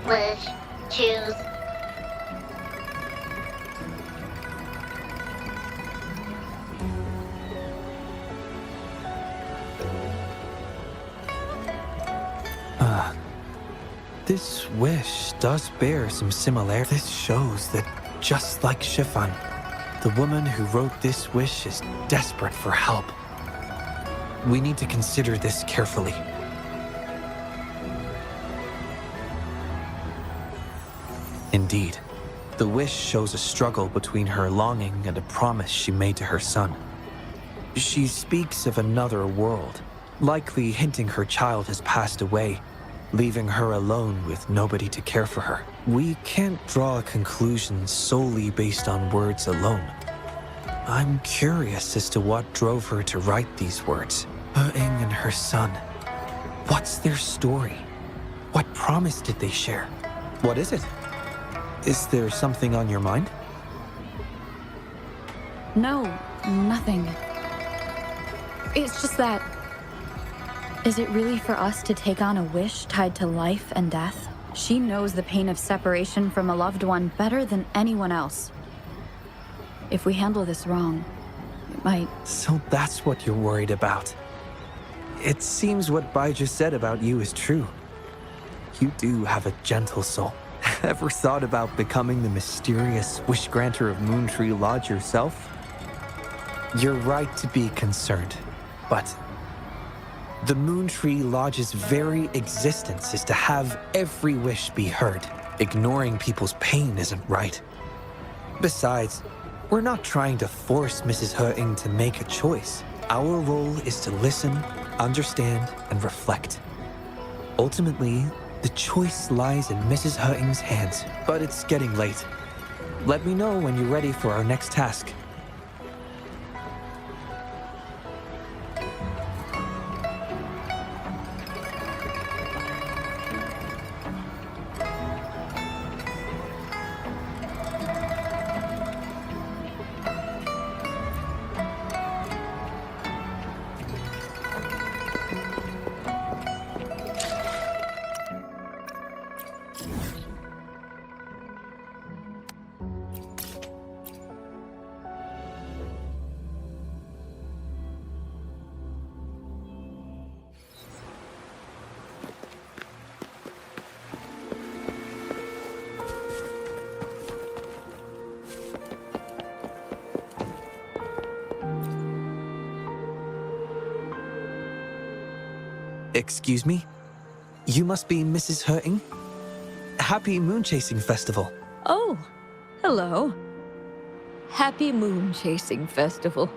Wish. Choose. This wish does bear some similarity. This shows that just like Shifan, the woman who wrote this wish is desperate for help. We need to consider this carefully. Indeed, the wish shows a struggle between her longing and a promise she made to her son. She speaks of another world, likely hinting her child has passed away, leaving her alone with nobody to care for her. We can't draw a conclusion solely based on words alone. I'm curious as to what drove her to write these words. Wuthering and her son. What's their story? What promise did they share? What is it? Is there something on your mind? No, nothing. It's just that... Is it really for us to take on a wish tied to life and death? She knows the pain of separation from a loved one better than anyone else. If we handle this wrong, it might... So that's what you're worried about. It seems what Bai just said about you is true. You do have a gentle soul. Ever thought about becoming the mysterious wish granter of Moontree Lodge yourself? You're right to be concerned, but the Moontree Lodge's very existence is to have every wish be heard. Ignoring people's pain isn't right. Besides, we're not trying to force Mrs. Wuthering to make a choice. Our role is to listen, understand, and reflect. Ultimately, the choice lies in Mrs. Wuthering's hands, but it's getting late. Let me know when you're ready for our next task. Excuse me? You must be Mrs. Hurting? Happy Moon Chasing Festival. Oh, hello. Happy Moon Chasing Festival.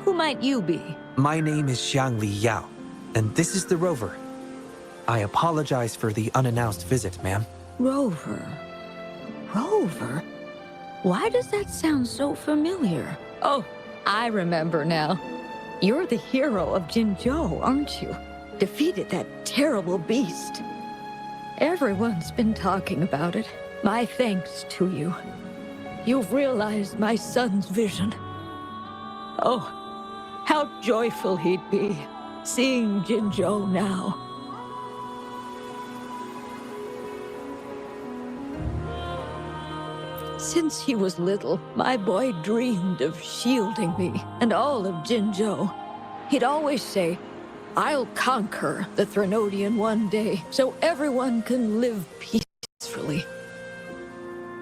Who might you be? My name is Xiangli Yao, and this is the Rover. I apologize for the unannounced visit, ma'am. Rover. Rover? Why does that sound so familiar? Oh, I remember now. You're the hero of Jinzhou, aren't you? Defeated that terrible beast. Everyone's been talking about it. My thanks to you. You've realized my son's vision. Oh, how joyful he'd be, seeing Jinzhou now. Since he was little, my boy dreamed of shielding me and all of Jinzhou. He'd always say, "I'll conquer the Threnodian one day, so everyone can live peacefully."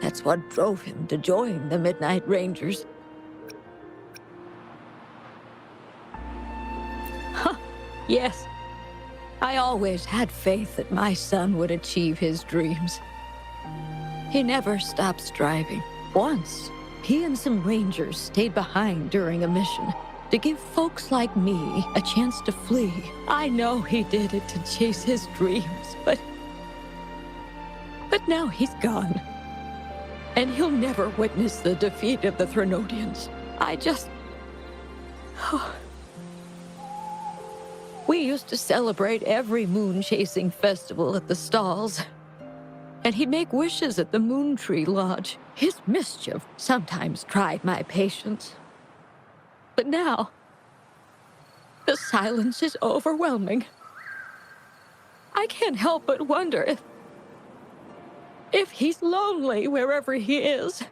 That's what drove him to join the Midnight Rangers. Huh, yes. I always had faith that my son would achieve his dreams. He never stopped striving. Once, he and some rangers stayed behind during a mission to give folks like me a chance to flee. I know he did it to chase his dreams, but now he's gone. And he'll never witness the defeat of the Threnodians. We used to celebrate every moon-chasing festival at the stalls. And he'd make wishes at the Moontree Lodge. His mischief sometimes tried my patience. But now, the silence is overwhelming. I can't help but wonder if he's lonely wherever he is.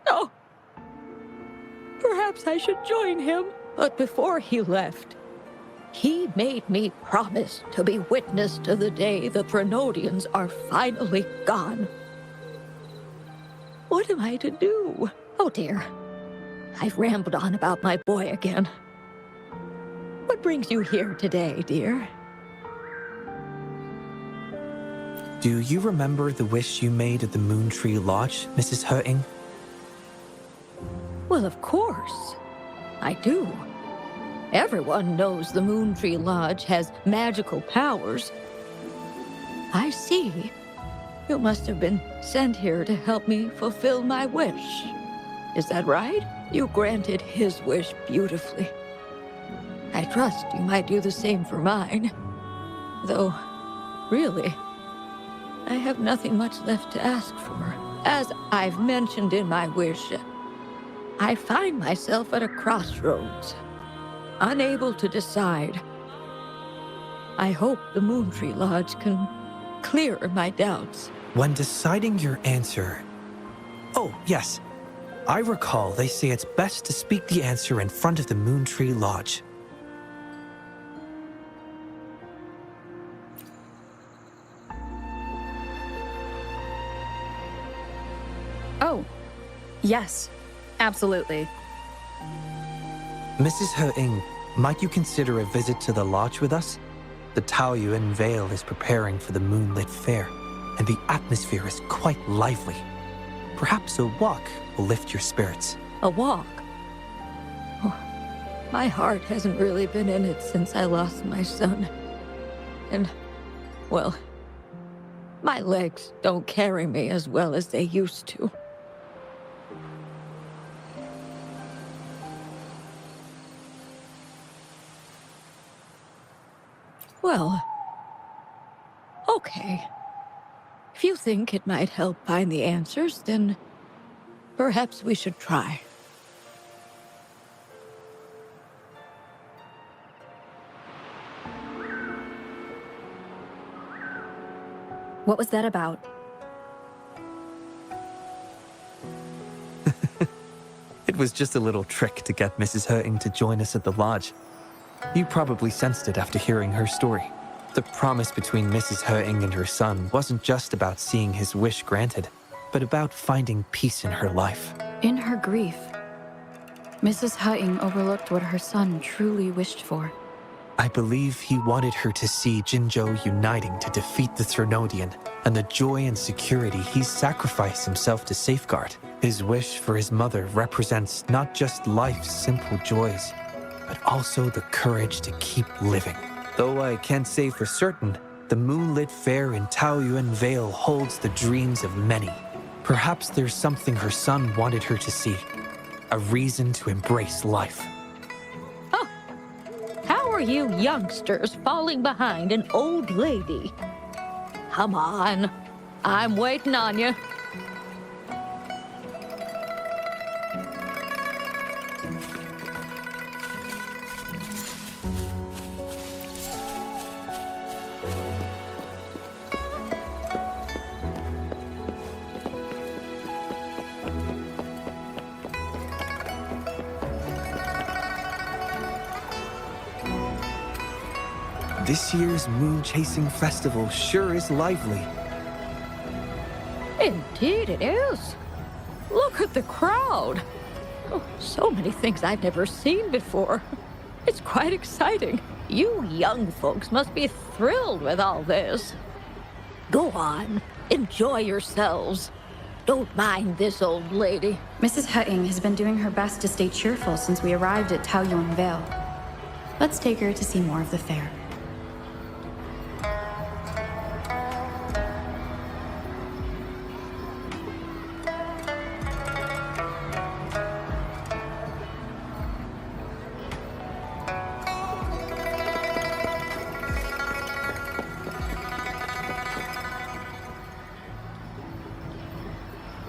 Oh, perhaps I should join him. But before he left, he made me promise to be witness to the day the Threnodians are finally gone. What am I to do? Oh dear, I've rambled on about my boy again. What brings you here today, dear? Do you remember the wish you made at the Moontree Lodge, Mrs. Hurting? Well, of course, I do. Everyone knows the Moontree Lodge has magical powers. I see. You must have been sent here to help me fulfill my wish. Is that right? You granted his wish beautifully. I trust you might do the same for mine. Though, really, I have nothing much left to ask for. As I've mentioned in my wish, I find myself at a crossroads, unable to decide. I hope the Moontree Lodge can clear my doubts. When deciding your answer... Oh, yes. I recall they say it's best to speak the answer in front of the Moontree Lodge. Oh, yes, absolutely. Mrs. Hurting, might you consider a visit to the lodge with us? The Taoyuan Vale is preparing for the moonlit fair, and the atmosphere is quite lively. Perhaps a walk will lift your spirits. A walk? Oh, my heart hasn't really been in it since I lost my son. And, well, my legs don't carry me as well as they used to. Well, okay. If you think it might help find the answers, then perhaps we should try. What was that about? It was just a little trick to get Mrs. Hurting to join us at the lodge. You probably sensed it after hearing her story. The promise between Mrs. Hurting and her son wasn't just about seeing his wish granted, but about finding peace in her life. In her grief, Mrs. Hutting overlooked what her son truly wished for. I believe he wanted her to see Jinzhou uniting to defeat the Threnodian, and the joy and security he sacrificed himself to safeguard. His wish for his mother represents not just life's simple joys, but also the courage to keep living. Though I can't say for certain, the moonlit fair in Taoyuan Vale holds the dreams of many. Perhaps there's something her son wanted her to see, a reason to embrace life. How are you youngsters falling behind an old lady? Come on, I'm waiting on you. This year's moon chasing festival sure is lively. Indeed it is. Look at the crowd. Oh, so many things I've never seen before. It's quite exciting. You young folks must be thrilled with all this. Go on, enjoy yourselves. Don't mind this old lady. Mrs. Hutting has been doing her best to stay cheerful since we arrived at Taoyuan Vale. Let's take her to see more of the fair.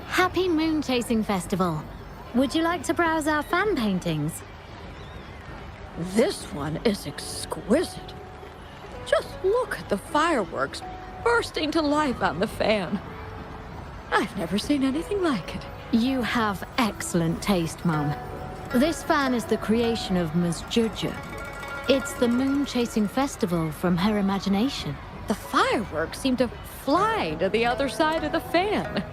Happy Moon Chasing Festival. Would you like to browse our fan paintings? This one is exquisite. Just look at the fireworks bursting to life on the fan. I've never seen anything like it. You have excellent taste, Mum. This fan is the creation of Ms. Zhuzhe. It's the Moon Chasing Festival from her imagination. The fireworks seem to fly to the other side of the fan.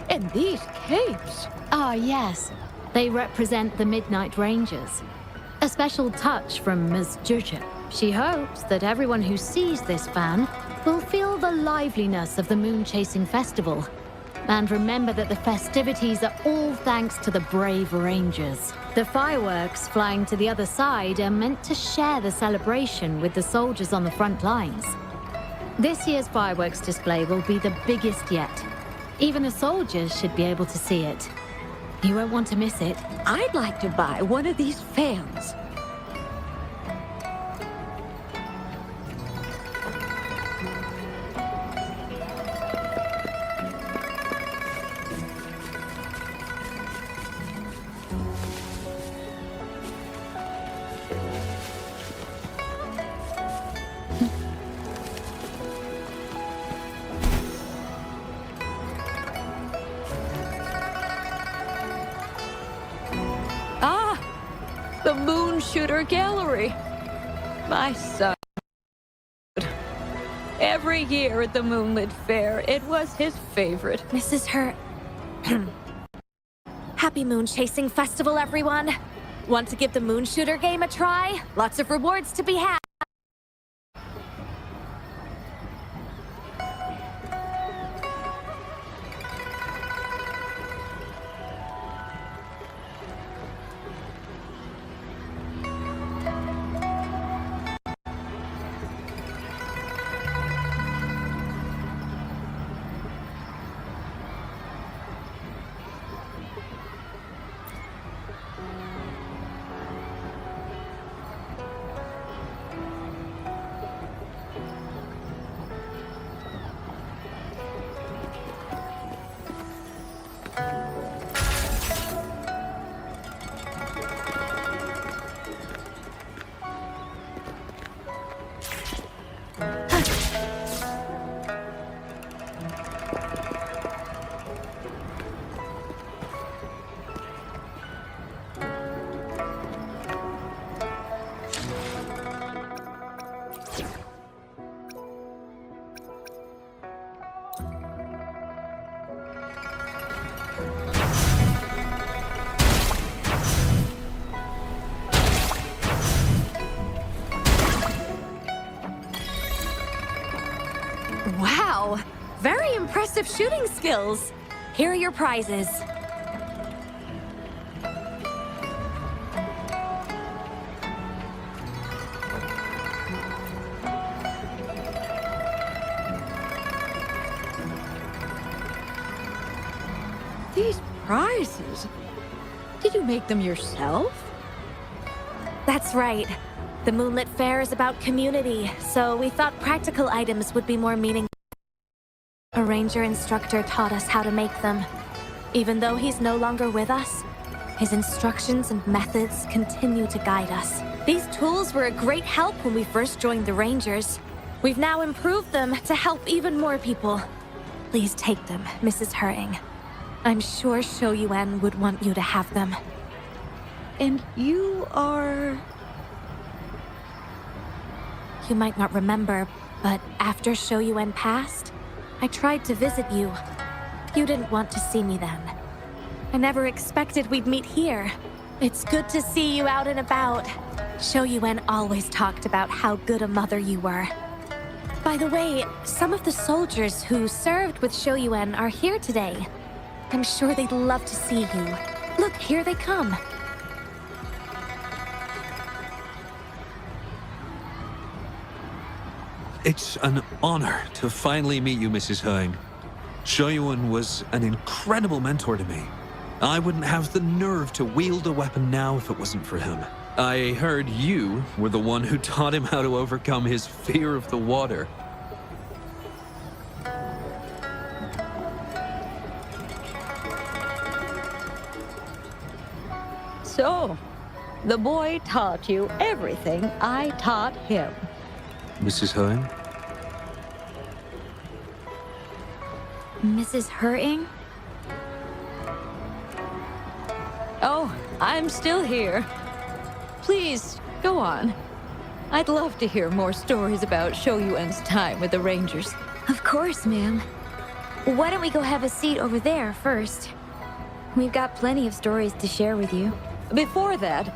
And these capes. Ah, yes. They represent the Midnight Rangers. A special touch from Ms. Zhuzhe. She hopes that everyone who sees this fan will feel the liveliness of the Moon Chasing Festival. And remember that the festivities are all thanks to the brave Rangers. The fireworks flying to the other side are meant to share the celebration with the soldiers on the front lines. This year's fireworks display will be the biggest yet. Even the soldiers should be able to see it. You won't want to miss it. I'd like to buy one of these fans. The Moon Shooter Gallery. My son. Every year at the Moonlit Fair, it was his favorite. Mrs. Her... Happy Moon Chasing Festival, everyone! Want to give the Moon Shooter game a try? Lots of rewards to be had. Wow! Very impressive shooting skills. Here are your prizes. These prizes? Did you make them yourself? That's right. The Moonlit Fair is about community, so we thought practical items would be more meaningful. A ranger instructor taught us how to make them. Even though he's no longer with us, his instructions and methods continue to guide us. These tools were a great help when we first joined the Rangers. We've now improved them to help even more people. Please take them, Mrs. Hurting. I'm sure Shou Yuan would want you to have them. And you are... You might not remember, but after Shou Yuan passed, I tried to visit you. You didn't want to see me then. I never expected we'd meet here. It's good to see you out and about. Shou Yuan always talked about how good a mother you were. By the way, some of the soldiers who served with Shou Yuan are here today. I'm sure they'd love to see you. Look, here they come. It's an honor to finally meet you, Mrs. Hurting. Shou Yuan was an incredible mentor to me. I wouldn't have the nerve to wield a weapon now if it wasn't for him. I heard you were the one who taught him how to overcome his fear of the water. So, the boy taught you everything I taught him. Mrs. Hurting? Mrs. Hurting? Oh, I'm still here. Please, go on. I'd love to hear more stories about Shou Yuan's time with the Rangers. Of course, ma'am. Why don't we go have a seat over there first? We've got plenty of stories to share with you. Before that,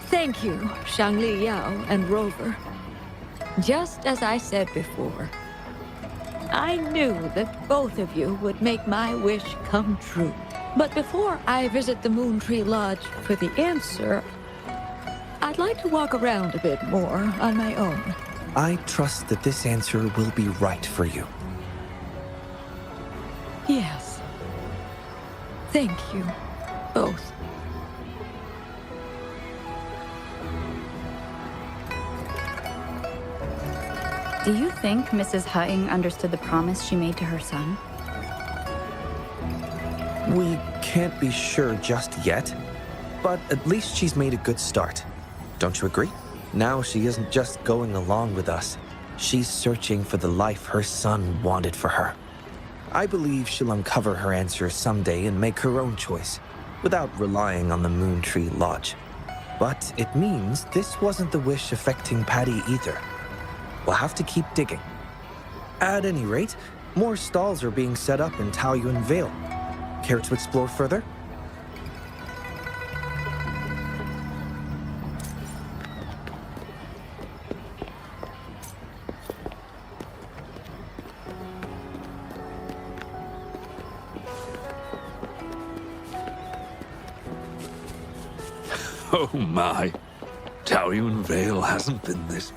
thank you, Shangli Yao and Rover. Just as I said before, I knew that both of you would make my wish come true. But before I visit the Moontree Lodge for the answer, I'd like to walk around a bit more on my own. I trust that this answer will be right for you. Yes. Thank you, both. Do you think Mrs. Hutting understood the promise she made to her son? We can't be sure just yet, but at least she's made a good start. Don't you agree? Now she isn't just going along with us. She's searching for the life her son wanted for her. I believe she'll uncover her answers someday and make her own choice, without relying on the Moontree Lodge. But it means this wasn't the wish affecting Patty either. We'll have to keep digging. At any rate, more stalls are being set up in Taoyuan Vale. Care to explore further? Oh my. Taoyuan Vale hasn't been this...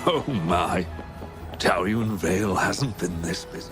Oh my. Taoyuan Vale hasn't been this busy.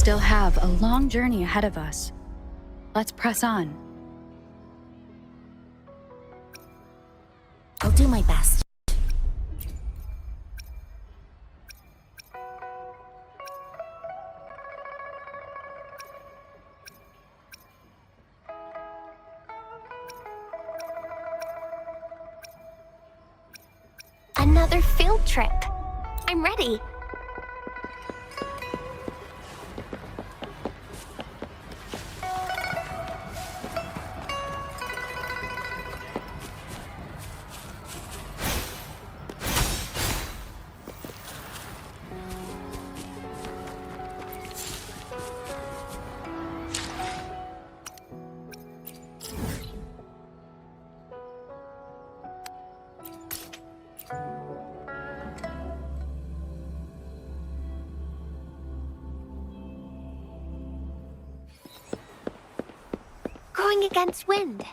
still have a long journey ahead of us. Let's press on. I'll do my best. Another field trip. I'm ready. Going against wind.